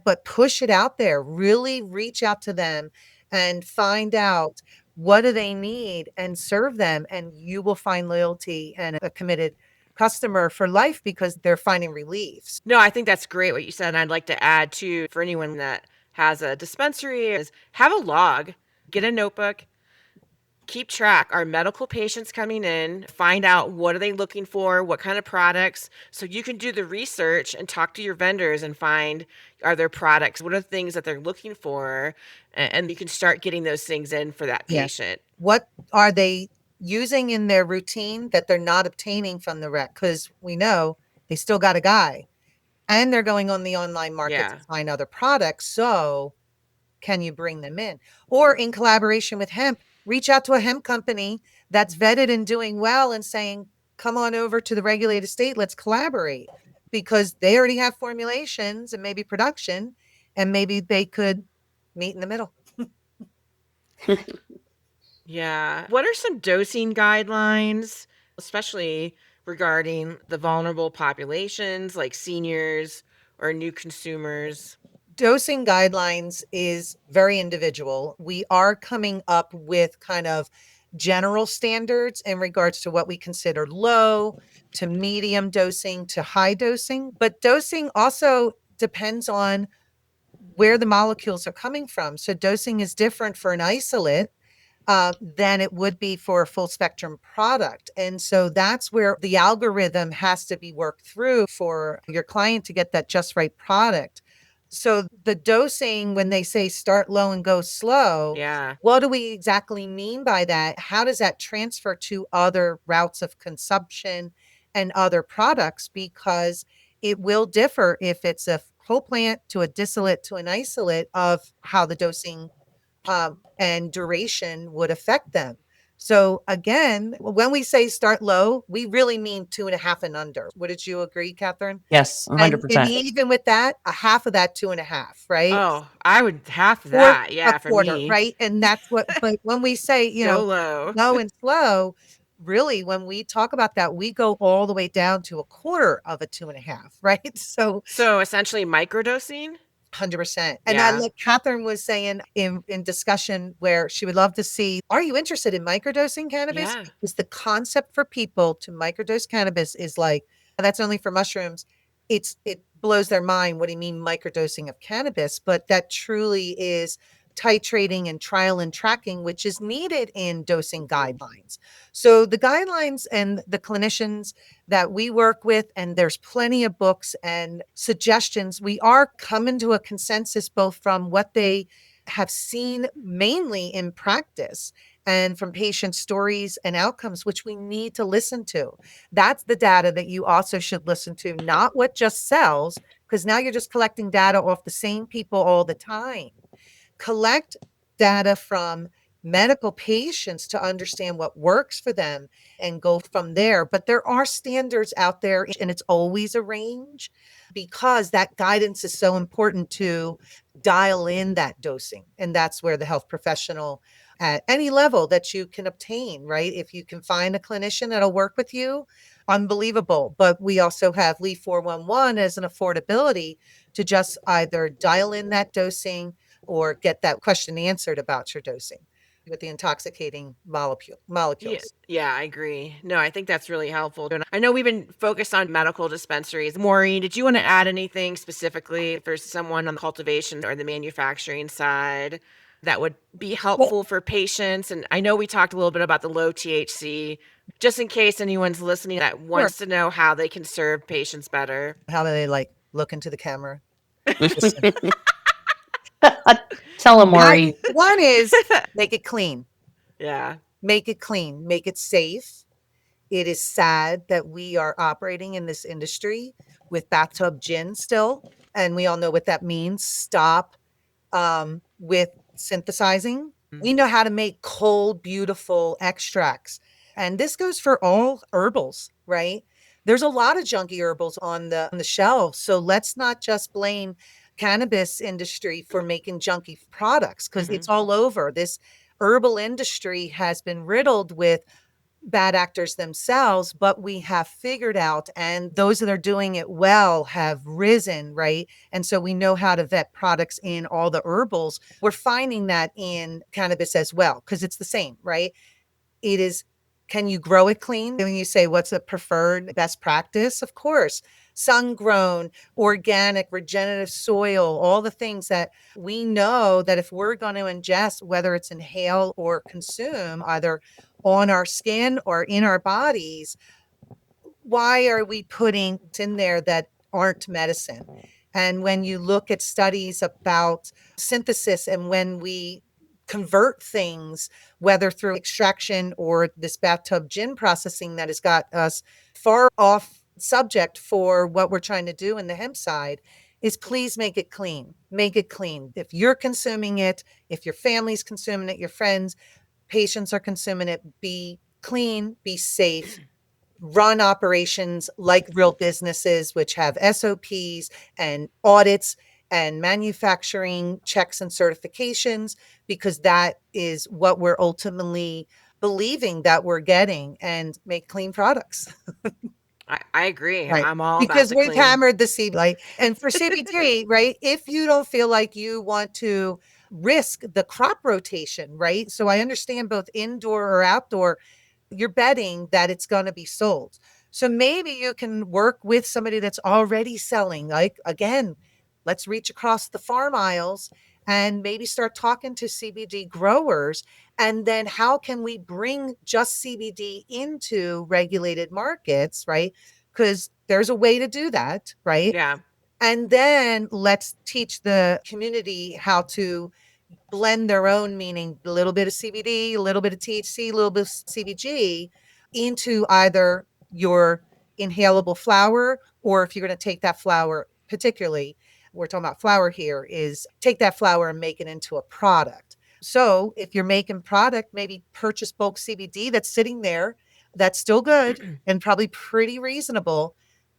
but push it out there. Really reach out to them and find out what do they need and serve them, and you will find loyalty and a committed customer for life because they're finding relief. No, I think that's great what you said. And I'd like to add too, for anyone that has a dispensary, is have a log, get a notebook, keep track. Are medical patients coming in? Find out what are they looking for, what kind of products, so you can do the research and talk to your vendors and find, are there products, what are the things that they're looking for, and you can start getting those things in for that patient. What are they using in their routine that they're not obtaining from the rec? Because we know they still got a guy and they're going on the online market to find other products. So can you bring them in? Or in collaboration with hemp, reach out to a hemp company that's vetted and doing well and saying, come on over to the regulated state, let's collaborate, because they already have formulations and maybe production, and maybe they could meet in the middle. Yeah. What are some dosing guidelines, especially regarding the vulnerable populations like seniors or new consumers? Dosing guidelines is very individual. We are coming up with kind of general standards in regards to what we consider low to medium dosing to high dosing. But dosing also depends on where the molecules are coming from. So dosing is different for an isolate than it would be for a full spectrum product. And so that's where the algorithm has to be worked through for your client to get that just right product. So the dosing, when they say start low and go slow, Yeah. what do we exactly mean by that? How does that transfer to other routes of consumption and other products? Because it will differ if it's a whole plant to a distillate to an isolate of how the dosing and duration would affect them. So again, when we say start low, we really mean 2.5 and under. Wouldn't you agree, Katherine? Yes, And 100%. even with that, a half of that 2.5, right? Oh, I would half Or that. a Yeah, for quarter, me. right? And that's what, but when we say, Go low. low and slow, really, when we talk about that, we go all the way down to a quarter of a 2.5, right? So So essentially microdosing? 100%. And I Yeah. like Katherine was saying in discussion where she would love to see, are you interested in microdosing cannabis? Yeah. Because the concept for people to microdose cannabis is like, that's only for mushrooms. It blows their mind. What do you mean microdosing of cannabis? But that truly is titrating and trial and tracking, which is needed in dosing guidelines. So the guidelines and the clinicians that we work with, and there's plenty of books and suggestions. We are coming to a consensus both from what they have seen mainly in practice and from patient stories and outcomes, which we need to listen to. That's the data that you also should listen to, not what just sells, because now you're just collecting data off the same people all the time. Collect data from medical patients to understand what works for them and go from there. But there are standards out there, and it's always a range because that guidance is so important to dial in that dosing. And that's where the health professional at any level that you can obtain, right? If you can find a clinician that'll work with you, unbelievable. But we also have Lee 411 as an affordability to just either dial in that dosing or get that question answered about your dosing with the intoxicating Yeah, molecules. yeah, I agree. No, I think that's really helpful. And I know we've been focused on medical dispensaries. Maureen, did you want to add anything specifically for someone on the cultivation or the manufacturing side that would be Well, helpful for patients? And I know we talked a little bit about the low THC, just in case anyone's listening that sure. wants to know how they can serve patients better. How do they like look into the camera? Tell them, Maureen. One is make it clean, Yeah. make it clean, make it safe. It is sad that we are operating in this industry with bathtub gin still, and we all know what that means. Stop with synthesizing. We know how to make cold, beautiful extracts. And this goes for all herbals, right? There's a lot of junky herbals on the shelves. So let's not just blame cannabis industry for making junky products because it's all over. This herbal industry has been riddled with bad actors themselves, but we have figured out, and those that are doing it well have risen, right? And so we know how to vet products in all the herbals. We're finding that in cannabis as well, because it's the same, right? It is, can you grow it clean? When you say what's a preferred best practice, of course, sun grown, organic, regenerative soil, all the things that we know that if we're going to ingest, whether it's inhale or consume, either on our skin or in our bodies, why are we putting in there that aren't medicine? And when you look at studies about synthesis and when we convert things, whether through extraction or this bathtub gin processing that has got us far off subject for what we're trying to do in the hemp side, is please make it clean. Make it clean. If you're consuming it, if your family's consuming it, your friends, patients are consuming it, be clean, be safe, run operations like real businesses, which have SOPs and audits. and manufacturing checks and certifications, because that is what we're ultimately believing that we're getting, and make clean products. I agree. Right. I'm all about Because the we've clean. hammered the CBD, like, and for CBD, right? If you don't feel like you want to risk the crop rotation, right? So I understand both indoor or outdoor, you're betting that it's going to be sold. So maybe you can work with somebody that's already selling. Like, again, let's reach across the farm aisles and maybe start talking to CBD growers. And then how can we bring just CBD into regulated markets, right? Because there's a way to do that, right? Yeah. And then let's teach the community how to blend their own, meaning a little bit of CBD, a little bit of THC, a little bit of CBG into either your inhalable flower, or if you're going to take that flower, particularly, we're talking about flower here, is take that flower and make it into a product. So if you're making product, maybe purchase bulk CBD that's sitting there, that's still good and probably pretty reasonable.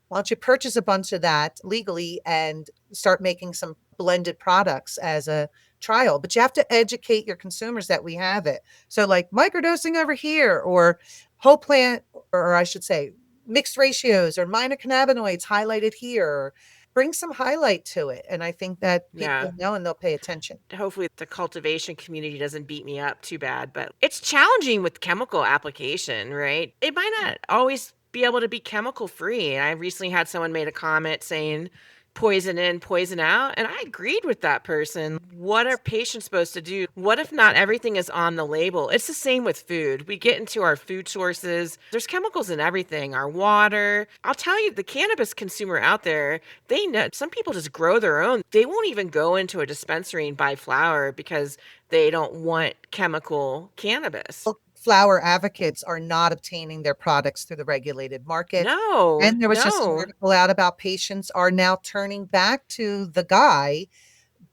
Why don't you purchase a bunch of that legally and start making some blended products as a trial? But you have to educate your consumers that we have it. So, like, microdosing over here, or whole plant, or I should say mixed ratios, or minor cannabinoids highlighted here. Bring some highlight to it. And I think that people Yeah. know and they'll pay attention. Hopefully the cultivation community doesn't beat me up too bad, but it's challenging with chemical application, right? It might not always be able to be chemical free. And I recently had someone made a comment saying poison in, poison out, and I agreed with that person. What are patients supposed to do? What if not everything is on the label? It's the same with food. We get into our food sources, there's chemicals in everything, our water. I'll tell you, the cannabis consumer out there, they know some people just grow their own. They won't even go into a dispensary and buy flower because they don't want chemical cannabis. Flower advocates are not obtaining their products through the regulated market. No, And there was just an no. article out about patients are now turning back to the guy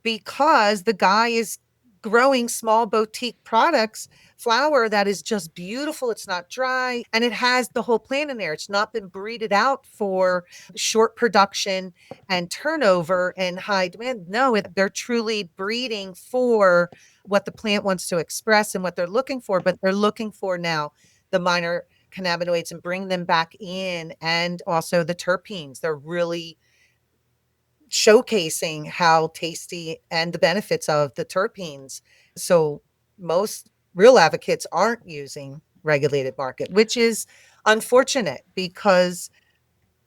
because the guy is growing small boutique products, flower that is just beautiful. It's not dry, and it has the whole plant in there. It's not been breeded out for short production and turnover and high demand. No, they're truly breeding for what the plant wants to express and what they're looking for, but they're looking for now the minor cannabinoids and bring them back in, and also the terpenes. They're really showcasing how tasty and the benefits of the terpenes. So most real advocates aren't using regulated market, which is unfortunate because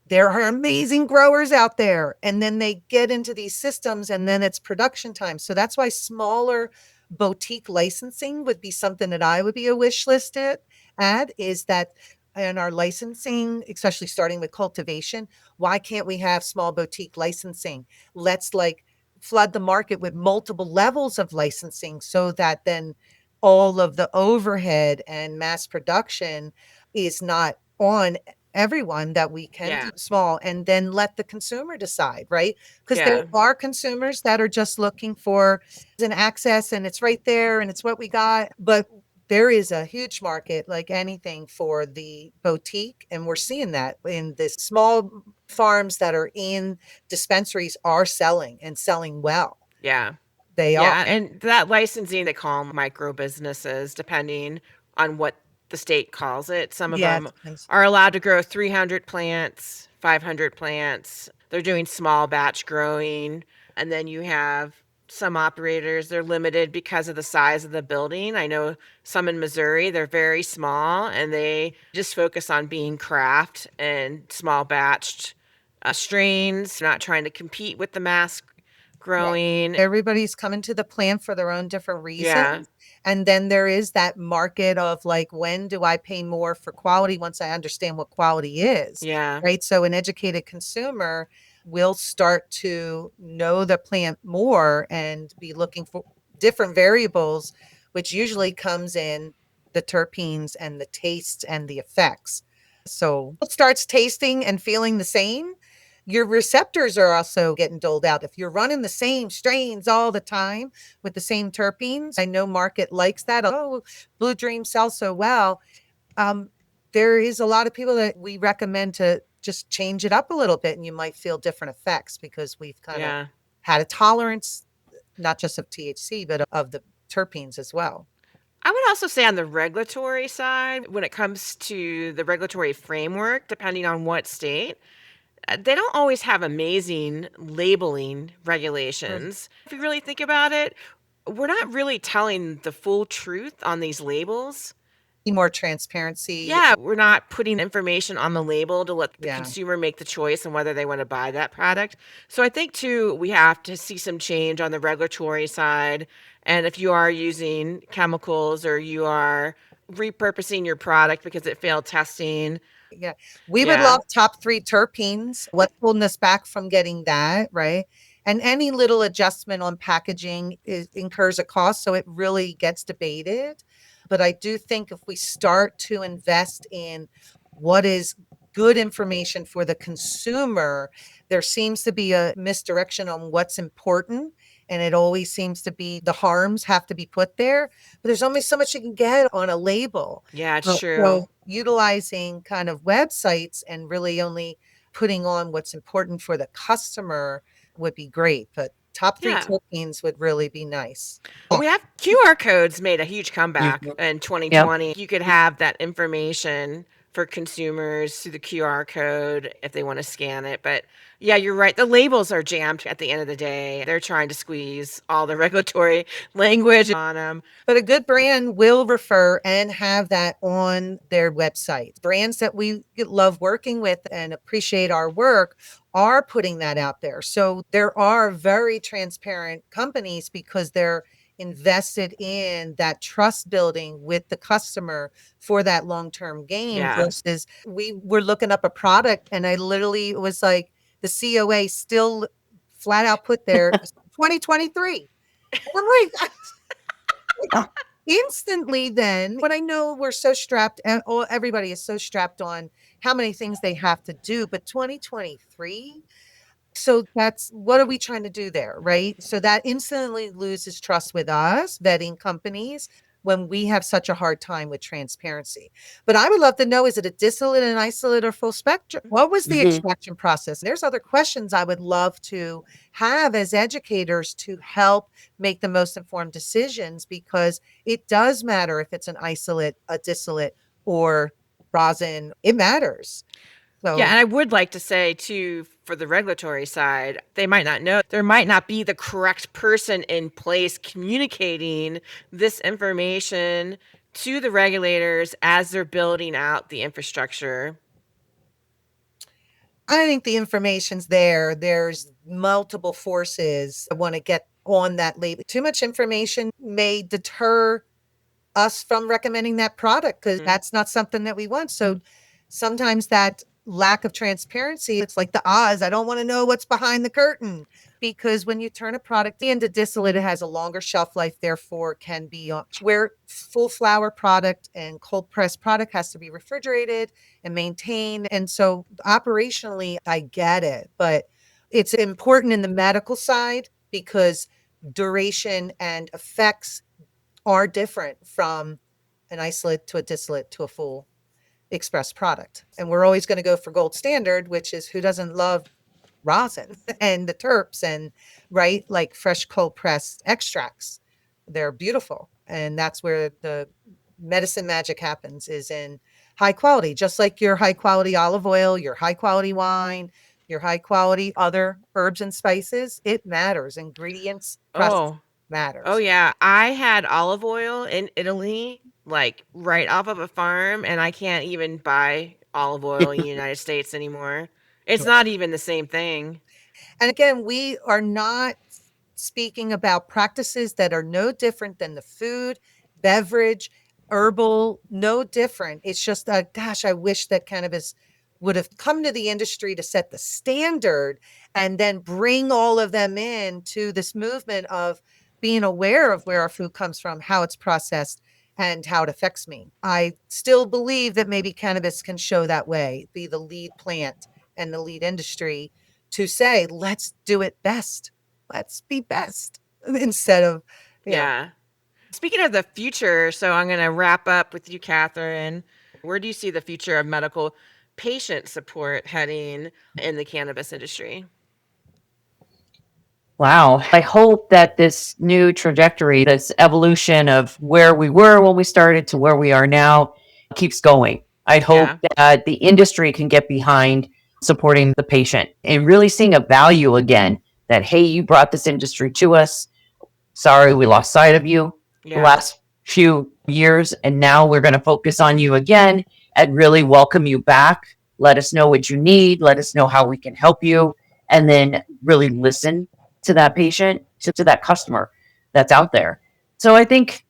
there are amazing growers out there, and then they get into these systems and then it's production time. So that's why smaller boutique licensing would be something that I would be a wish list at, is that in our licensing, especially starting with cultivation, why can't we have small boutique licensing? Let's like flood the market with multiple levels of licensing so that then all of the overhead and mass production is not on everyone, that we can Yeah. do small, and then let the consumer decide, right? Because there Yeah. are consumers that are just looking for an access and it's right there and it's what we got. But there is a huge market, like anything, for the boutique. And we're seeing that in the small farms that are in dispensaries are selling and selling well. Yeah. They are. Yeah, and that licensing, they call 'em micro businesses, depending on what the state calls it. Some of Yeah. them are allowed to grow 300 plants, 500 plants. They're doing small batch growing. And then you have some operators, they're limited because of the size of the building. I know some in Missouri, they're very small and they just focus on being craft and small batched strains, not trying to compete with the mass growing. Everybody's coming to the plant for their own different Yeah. reasons. And then there is that market of like, when do I pay more for quality once I understand what quality is? Yeah. Right. So an educated consumer will start to know the plant more and be looking for different variables, which usually comes in the terpenes and the tastes and the effects. So it starts tasting and feeling the same. Your receptors are also getting doled out. If you're running the same strains all the time with the same terpenes, I know market likes that. Oh, Blue Dream sells so well. There is a lot of people that we recommend to just change it up a little bit, and you might feel different effects because we've kind of Yeah. had a tolerance, not just of THC, but of the terpenes as well. I would also say on the regulatory side, when it comes to the regulatory framework, depending on what state, they don't always have amazing labeling regulations. If you really think about it, we're not really telling the full truth on these labels. More transparency. Yeah, we're not putting information on the label to let the Yeah. consumer make the choice on whether they want to buy that product. So I think too, we have to see some change on the regulatory side. And if you are using chemicals or you are repurposing your product because it failed testing, Yeah. We would Yeah. love top 3 terpenes. What's holding us back from getting that, right? And any little adjustment on packaging incurs a cost, so it really gets debated. But I do think if we start to invest in what is good information for the consumer, there seems to be a misdirection on what's important. And it always seems to be the harms have to be put there. But there's only so much you can get on a label. yeah, it's So true. utilizing kind of websites and really only putting on what's important for the customer would be great. But top 3 Yeah. terpenes would really be nice. We have QR codes made a huge comeback Mhm. in 2020. You could have that information for consumers through the QR code if they want to scan it. But yeah, you're right. The labels are jammed at the end of the day. They're trying to squeeze all the regulatory language on them. But a good brand will refer and have that on their website. Brands that we love working with and appreciate our work are putting that out there. So there are very transparent companies because they're invested in that trust building with the customer for that long-term gain. Yeah. Versus we were looking up a product and I literally was like, the COA still flat out put there 2023. I'm like, instantly then when I know we're so strapped and everybody is so strapped on how many things they have to do, but 2023, so that's what are we trying to do there, right? So that instantly loses trust with us vetting companies when we have such a hard time with transparency. But I would love to know, is it a distillate, an isolate, or full spectrum? What was the Mhm. extraction process? There's other questions I would love to have as educators to help make the most informed decisions, because it does matter if it's an isolate, a distillate, or rosin. It matters. Yeah, So and I would like to say too, for the regulatory side, they might not know. There might not be the correct person in place communicating this information to the regulators as they're building out the infrastructure. I think the information's there. There's multiple forces that want to get on that label. Too much information may deter us from recommending that product because that's not something that we want. So sometimes that lack of transparency, it's like the Oz. I don't want to know what's behind the curtain, because when you turn a product into distillate, it has a longer shelf life, therefore can be where full flower product and cold pressed product has to be refrigerated and maintained. And so operationally, I get it, but it's important in the medical side because duration and effects are different from an isolate to a distillate to a full express product. And we're always going to go for gold standard, which is who doesn't love rosin and the terps and right, like fresh cold pressed extracts. They're beautiful. And that's where the medicine magic happens, is in high quality, just like your high quality olive oil, your high quality wine, your high quality other herbs and spices. It matters. Ingredients, process Oh, matters. oh yeah. I had olive oil in Italy, like right off of a farm, and I can't even buy olive oil in the United States anymore. It's not even the same thing. And again, we are not speaking about practices that are no different than the food, beverage, herbal, no different. It's just, gosh, I wish that cannabis would have come to the industry to set the standard and then bring all of them in to this movement of being aware of where our food comes from, how it's processed, and how it affects me. I still believe that maybe cannabis can show that way, be the lead plant and the lead industry to say, let's do it best. Let's be best instead of, Yeah. Speaking of the future, so I'm going to wrap up with you, Katherine. Where do you see the future of medical patient support heading in the cannabis industry? Wow. I hope that this new trajectory, this evolution of where we were when we started to where we are now keeps going. I hope Yeah. that the industry can get behind supporting the patient and really seeing a value again that, hey, you brought this industry to us. Sorry, we lost sight of you the Yeah. last few years. And now we're going to focus on you again and really welcome you back. Let us know what you need. Let us know how we can help you. And then really listen to that patient, to that customer that's out there. So I think,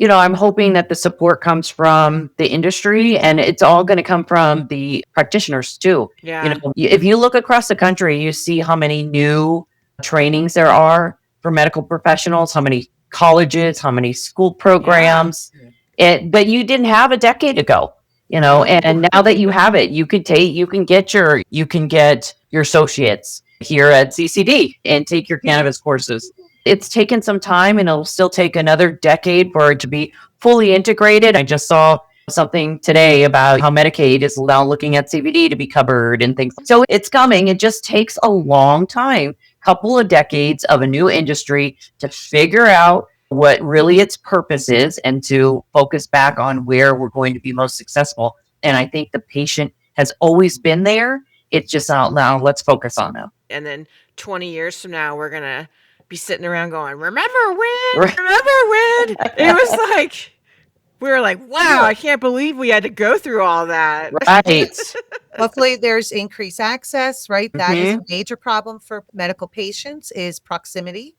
I'm hoping that the support comes from the industry and it's all going to come from the practitioners too. Yeah. If you look across the country, you see how many new trainings there are for medical professionals, how many colleges, how many school programs. But you didn't have a decade ago, No. and now that you have it, you can get your associates here at CCD and take your cannabis courses. It's taken some time and it'll still take another decade for it to be fully integrated. I just saw something today about how Medicaid is now looking at CBD to be covered and things. So it's coming. It just takes a long time, couple of decades of a new industry to figure out what really its purpose is and to focus back on where we're going to be most successful. And I think the patient has always been there. It's just now let's focus on them. And then 20 years from now, we're going to be sitting around going, remember when? Right. Remember when? It was like, we were like, wow, I can't believe we had to go through all that. Right. Hopefully there's increased access, right? That is Mhm. a major problem for medical patients is proximity.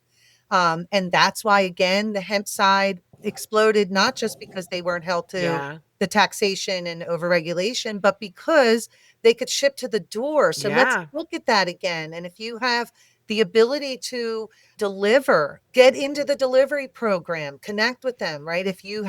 And that's why, again, the hemp side exploded, not just because they weren't held to Yeah. the taxation and overregulation, but because they could ship to the door. So let's Yeah. look at that again. And if you have the ability to deliver, get into the delivery program, connect with them, right? If you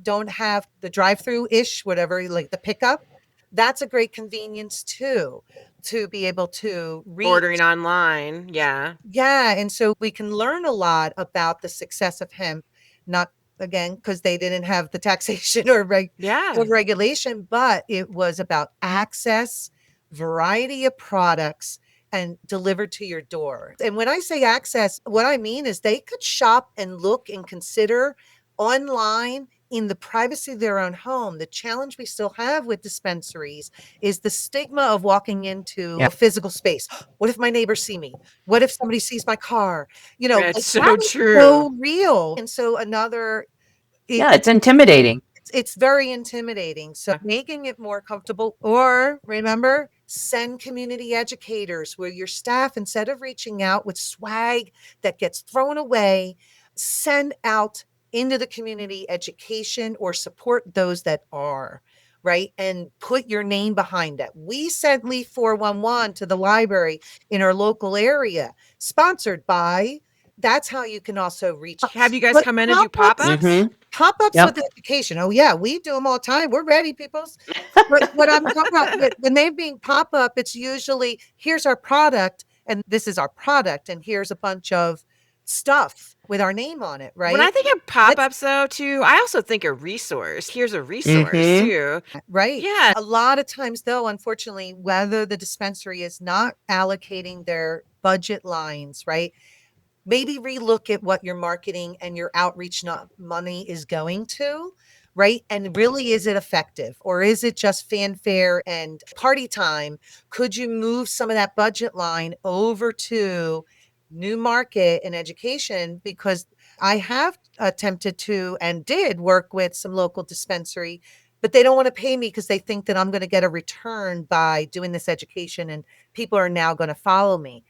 don't have the drive-through ish, whatever, like the pickup, that's a great convenience too, to be able to reach. Ordering online. Yeah. Yeah, and so we can learn a lot about the success of hemp, not again because they didn't have the taxation or Yeah. regulation, but it was about access, variety of products, and delivered to your door. And when I say access, what I mean is they could shop and look and consider online in the privacy of their own home. The challenge we still have with dispensaries is the stigma of walking into Yeah. a physical space. What if my neighbors see me? What if somebody sees my car? It's Like so that is true. so real. And so Yeah, it's intimidating. it's very intimidating. So making it more comfortable, or remember, send community educators where your staff, instead of reaching out with swag that gets thrown away, send out into the community education or support those that are. Right. And put your name behind it. We sent Leaf 411 to the library in our local area, sponsored by. That's how you can also reach. Have you guys But come in and do pop-ups? pop-ups Yep. with education. Oh yeah, we do them all the time. We're ready, peoples. But what I'm talking about, when they're being pop-up, it's usually here's our product and this is our product and here's a bunch of stuff with our name on it, right? When I think of pop-ups though too, I also think a resource. Here's a resource too. Right. Yeah. A lot of times though, unfortunately, whether the dispensary is not allocating their budget lines, right? Maybe relook at what your marketing and your outreach money is going to, right? And really, is it effective or is it just fanfare and party time? Could you move some of that budget line over to new market and education? Because I have attempted to and did work with some local dispensary, but they don't want to pay me because they think that I'm going to get a return by doing this education and people are now going to follow me.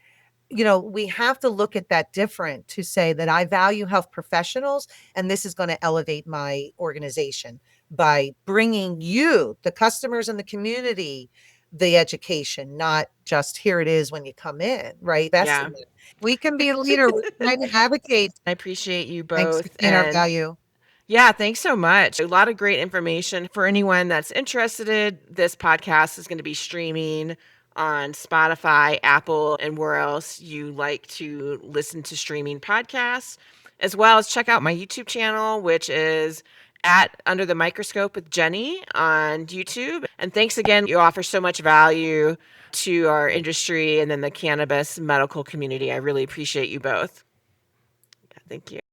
We have to look at that different to say that I value health professionals and this is going to elevate my organization by bringing you, the customers and the community, the education, not just here it is when you come in, right? Yeah. We can be a leader. We're trying to advocate. I appreciate you Thanks both. for seeing our value. Yeah, thanks so much. A lot of great information for anyone that's interested. This podcast is going to be streaming on Spotify, Apple, and where else you like to listen to streaming podcasts, as well as check out my YouTube channel, which is at Under the Microscope with Jenny on YouTube. And thanks again. You offer so much value to our industry and then the cannabis medical community. I really appreciate you both. Thank you.